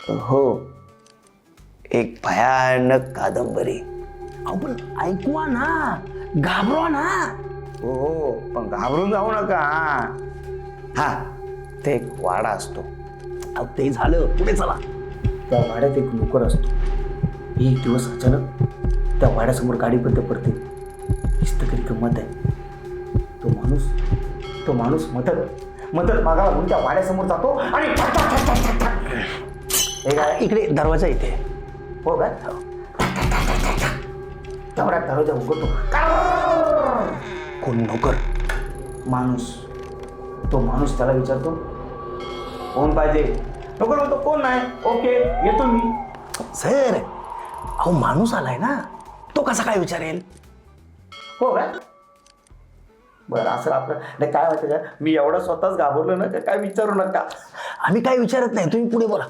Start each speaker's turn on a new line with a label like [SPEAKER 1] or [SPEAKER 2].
[SPEAKER 1] हो, एक भयानक कादंबरी.
[SPEAKER 2] आपण ऐकवा ना, घाबरवा ना.
[SPEAKER 1] हो, पण घाबरून जाऊ नका. हा, ते एक वाडा असतो.
[SPEAKER 2] अहो, ते झालं, पुढे चला. त्या वाड्यात एक नोकर असतो. एक दिवस अचानक त्या वाड्यासमोर गाडी बंद पडते. किस्तकरी गंमत आहे. तो माणूस मदत मागायला म्हणून त्या वाड्यासमोर जातो आणि हे काय, इकडे दरवाजा इथे. हो काय, तेवढा दरवाजा उघडतो. कोण? नोकर. माणूस. तो माणूस त्याला विचारतो, कोण पाहिजे? नोकर म्हणतो, कोण नाही. ओके, येतो मी. सर, अहो माणूस आलाय ना, तो कसा काय विचारेल? हो काय, बरं असं आपलं नाही. काय माहिती का, मी एवढं स्वतःच घाबरलो ना, काय विचारू नका. आम्ही काय विचारत नाही, तुम्ही पुढे बोला.